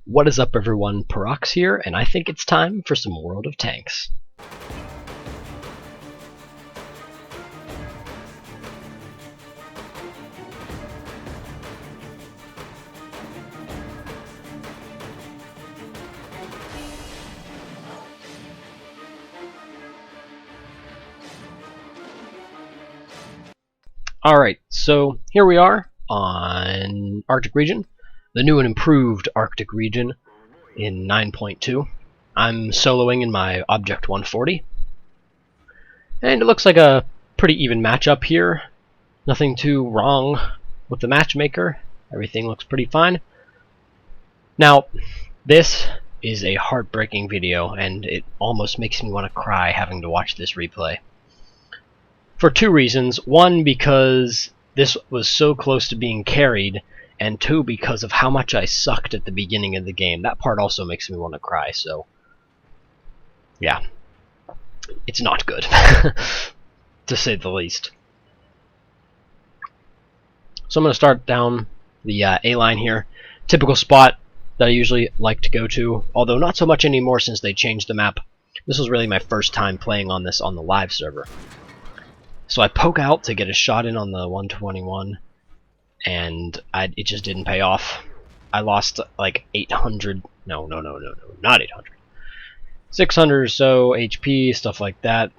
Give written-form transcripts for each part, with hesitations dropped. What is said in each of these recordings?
What is up everyone, Perox here, and I think it's time for some World of Tanks. Alright, so here we are on Arctic Region, the new and improved Arctic Region in 9.2. I'm soloing in my Object 140, and it looks like a pretty even matchup here. Nothing too wrong with the matchmaker, everything looks pretty fine. Now, this is a heartbreaking video, and it almost makes me want to cry having to watch this replay. For two reasons. One, because this was so close to being carried, and two, because of how much I sucked at the beginning of the game. That part also makes me want to cry, so yeah. It's not good, to say the least. So I'm going to start down the A-line here. Typical spot that I usually like to go to, although not so much anymore since they changed the map. This was really my first time playing on this on the live server. So I poke out to get a shot in on the 121, and it just didn't pay off. I lost like 800, no, not 800. 600 or so HP, stuff like that,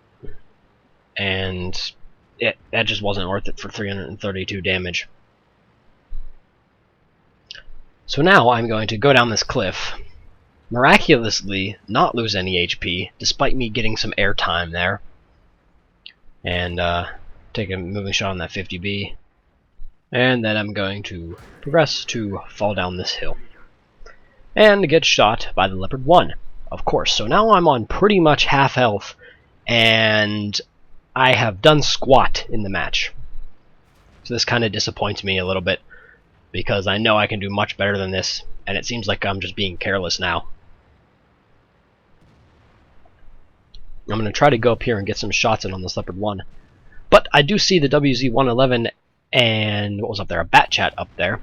and that just wasn't worth it for 332 damage. So now I'm going to go down this cliff, miraculously not lose any HP, despite me getting some airtime there, and take a moving shot on that 50B, and then I'm going to progress to fall down this hill and get shot by the Leopard 1, of course. So now I'm on pretty much half health, and I have done squat in the match. So this kind of disappoints me a little bit, because I know I can do much better than this, and it seems like I'm just being careless now. I'm going to try to go up here and get some shots in on this Leopard 1. But I do see the WZ-111 and, what was up there, a Bat-Chat up there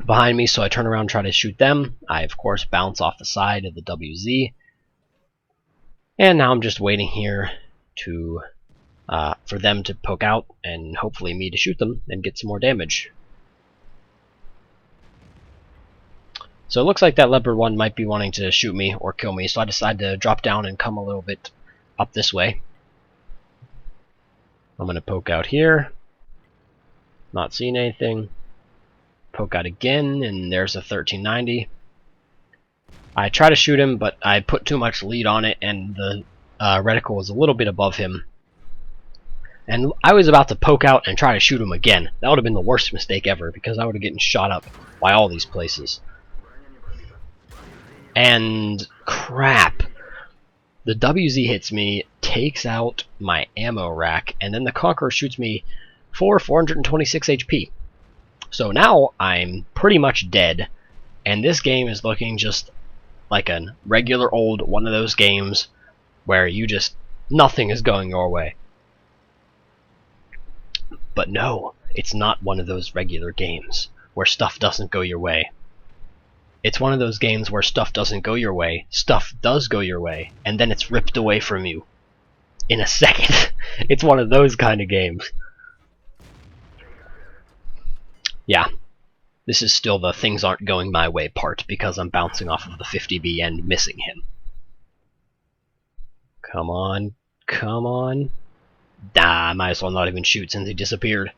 behind me, so I turn around and try to shoot them. I, of course, bounce off the side of the WZ. And now I'm just waiting here to for them to poke out, and hopefully me to shoot them and get some more damage. So it looks like that Leopard 1 might be wanting to shoot me or kill me, so I decide to drop down and come a little bit up this way. I'm going to poke out here. Not seeing anything. Poke out again, and there's a 1390. I try to shoot him, but I put too much lead on it, and the reticle was a little bit above him. And I was about to poke out and try to shoot him again. That would have been the worst mistake ever, because I would have gotten shot up by all these places. And crap, the WZ hits me, takes out my ammo rack, and then the Conqueror shoots me for 426 HP. So now I'm pretty much dead, and this game is looking just like a regular old one of those games where you just, nothing is going your way. But no, it's not one of those regular games where stuff doesn't go your way. It's one of those games where stuff doesn't go your way, stuff does go your way, and then it's ripped away from you in a second. It's one of those kind of games. Yeah, this is still the things aren't going my way part, because I'm bouncing off of the 50B and missing him. Come on, come on. Nah, I might as well not even shoot since he disappeared.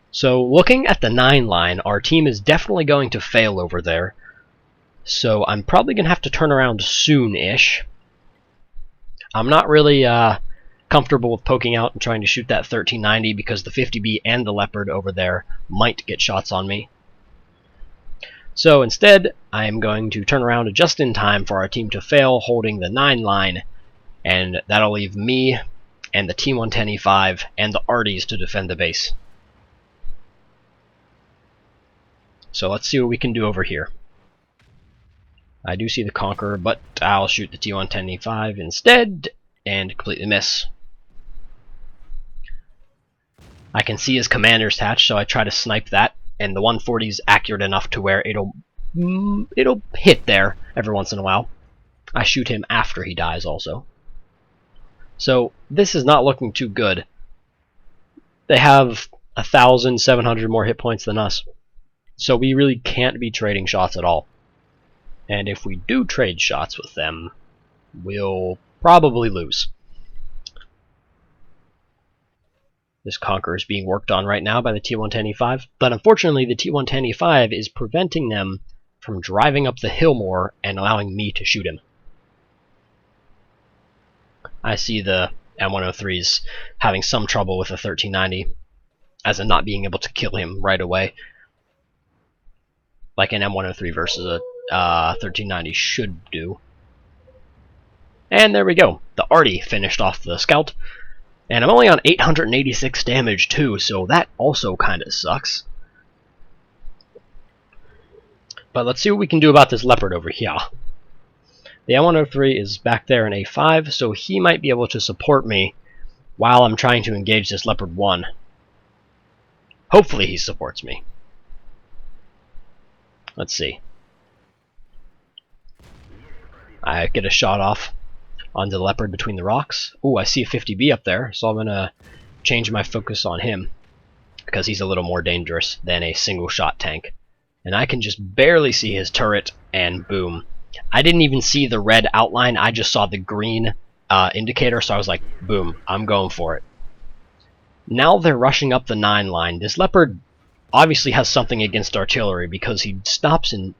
So looking at the 9 line, our team is definitely going to fail over there. So I'm probably going to have to turn around soon-ish. I'm not really comfortable with poking out and trying to shoot that 1390 because the 50B and the Leopard over there might get shots on me. So instead, I'm going to turn around just in time for our team to fail holding the 9 line, and that'll leave me and the T110E5 and the Arties to defend the base. So let's see what we can do over here. I do see the Conqueror, but I'll shoot the T110E5 instead and completely miss. I can see his commander's hatch, so I try to snipe that and the 140 is accurate enough to where it'll hit there every once in a while. I shoot him after he dies also. So this is not looking too good. They have 1,700 more hit points than us, so we really can't be trading shots at all. And if we do trade shots with them, we'll probably lose. This Conqueror is being worked on right now by the T-110E5, but unfortunately the T-110E5 is preventing them from driving up the hill more and allowing me to shoot him. I see the M103s having some trouble with the 1390, as in not being able to kill him right away, like an M103 versus a 1390 should do. And there we go. The Arty finished off the Scout, and I'm only on 886 damage too, so that also kind of sucks. But let's see what we can do about this Leopard over here. The M103 is back there in A5, so he might be able to support me while I'm trying to engage this Leopard 1. Hopefully he supports me. Let's see. I get a shot off onto the Leopard between the rocks. Ooh, I see a 50B up there, so I'm going to change my focus on him, because he's a little more dangerous than a single shot tank. And I can just barely see his turret, and boom. I didn't even see the red outline, I just saw the green indicator, so I was like, boom, I'm going for it. Now they're rushing up the 9 line. This Leopard obviously has something against artillery, because he stops and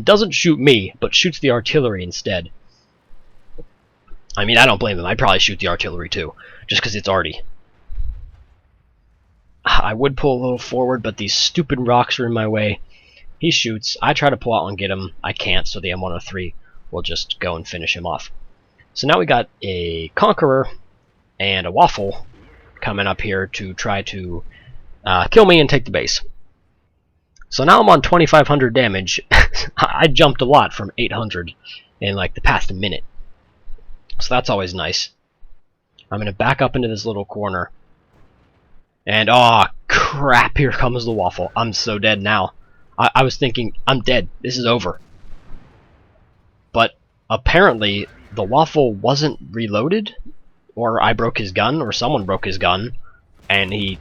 doesn't shoot me, but shoots the artillery instead. I mean, I don't blame him. I'd probably shoot the artillery too, just because it's Arty. I would pull a little forward, but these stupid rocks are in my way. He shoots. I try to pull out and get him. I can't, so the M103 will just go and finish him off. So now we got a Conqueror and a Waffle coming up here to try to kill me and take the base. So now I'm on 2,500 damage. I jumped a lot from 800 in like the past minute. So that's always nice. I'm going to back up into this little corner. And oh crap, here comes the Waffle. I'm so dead now. I was thinking, I'm dead. This is over. But apparently the Waffle wasn't reloaded, or I broke his gun, or someone broke his gun, and he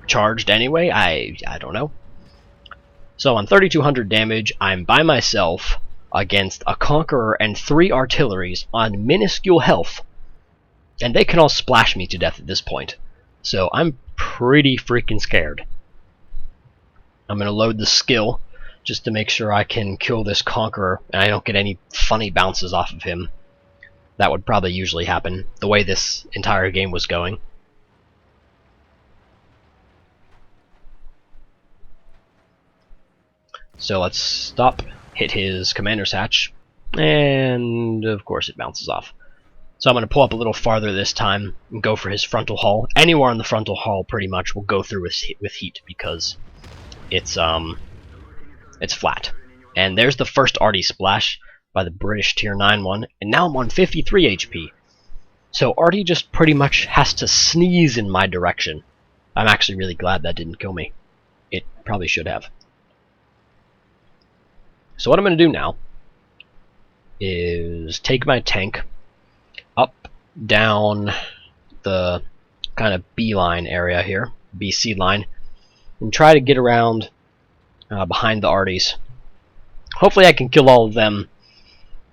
charged anyway. I don't know. So on 3,200 damage, I'm by myself against a Conqueror and 3 artilleries on minuscule health, and they can all splash me to death at this point. So I'm pretty freaking scared. I'm going to load the skill just to make sure I can kill this Conqueror and I don't get any funny bounces off of him. That would probably usually happen, the way this entire game was going. So let's stop, hit his commander's hatch, and of course it bounces off. So I'm going to pull up a little farther this time and go for his frontal hull. Anywhere on the frontal hull pretty much will go through with heat because it's flat. And there's the first Arty splash by the British Tier 9 one, and now I'm on 53 HP. So Arty just pretty much has to sneeze in my direction. I'm actually really glad that didn't kill me. It probably should have. So what I'm going to do now is take my tank up, down the kind of B line area here, BC line, and try to get around behind the Artys. Hopefully I can kill all of them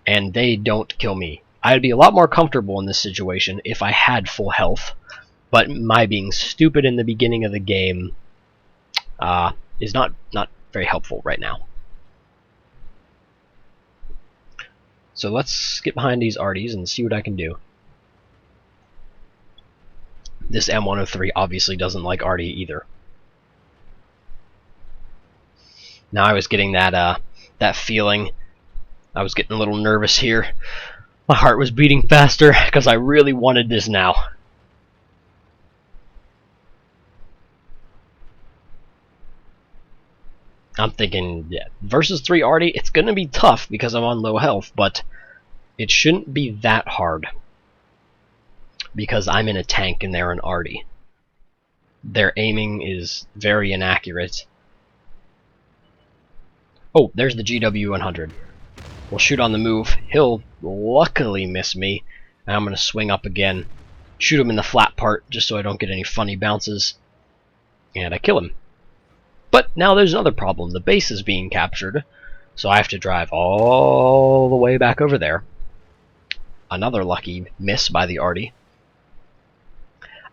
and they don't kill me. I'd be a lot more comfortable in this situation if I had full health, but my being stupid in the beginning of the game is not very helpful right now. So let's get behind these Artys and see what I can do. This M103 obviously doesn't like Arty either. Now I was getting that feeling. I was getting a little nervous here. My heart was beating faster because I really wanted this now. I'm thinking, yeah, versus 3 Arty, it's going to be tough because I'm on low health, but it shouldn't be that hard because I'm in a tank and they're an Arty. Their aiming is very inaccurate, Oh, there's the GW100. We'll shoot on the move. He'll luckily miss me, and I'm going to swing up again, shoot him in the flat part just so I don't get any funny bounces, and I kill him. But now there's another problem. The base is being captured, so I have to drive all the way back over there. Another lucky miss by the Artie.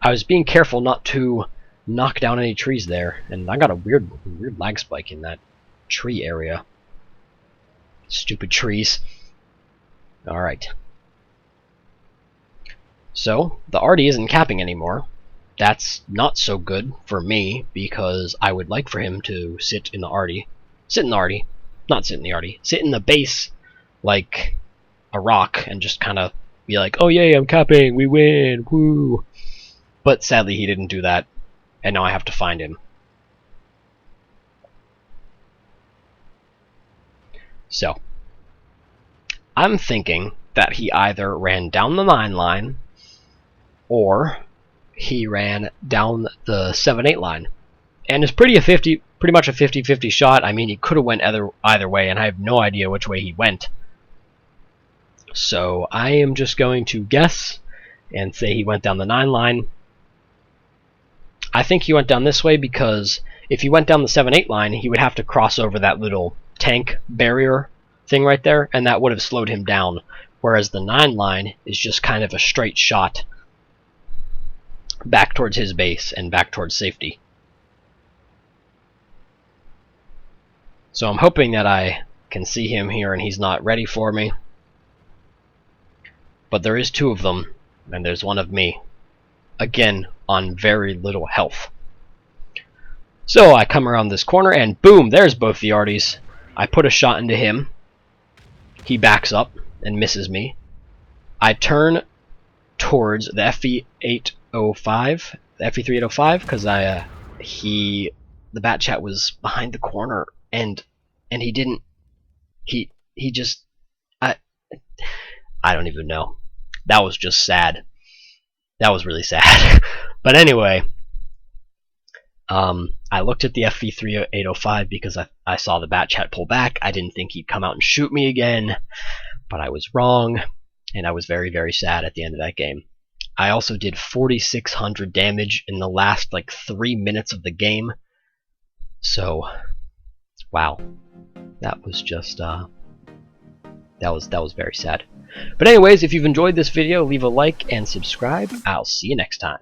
I was being careful not to knock down any trees there, and I got a weird lag spike in that tree area. Stupid trees. Alright. So, the Artie isn't capping anymore. That's not so good for me, because I would like for him to sit in the Artie. Sit in the Artie. Not sit in the Artie. Sit in the base like a rock and just kind of be like, oh yay, I'm capping, we win, woo. But sadly he didn't do that, and now I have to find him. So, I'm thinking that he either ran down the 9 line, or he ran down the 7-8 line. And it's pretty much a 50-50 shot. I mean, he could have went either way, and I have no idea which way he went. So I am just going to guess and say he went down the 9 line. I think he went down this way because if he went down the 7-8 line, he would have to cross over that little tank barrier thing right there, and that would have slowed him down. Whereas the 9 line is just kind of a straight shot back towards his base and back towards safety. So I'm hoping that I can see him here and he's not ready for me. But there is 2 of them, and there's 1 of me. Again, on very little health. So I come around this corner and boom, there's both the Arties. I put a shot into him. He backs up and misses me. I turn towards the FE805, the FE3805, because the Bat Chat was behind the corner, and he didn't. He just. I don't even know. That was just sad. That was really sad. But anyway, I looked at the FE3805 because I saw the Bat Chat pull back. I didn't think he'd come out and shoot me again, but I was wrong, and I was very, very sad at the end of that game. I also did 4,600 damage in the last like 3 minutes of the game. So, wow, that was just that was very sad. But anyways, if you've enjoyed this video, leave a like and subscribe. I'll see you next time.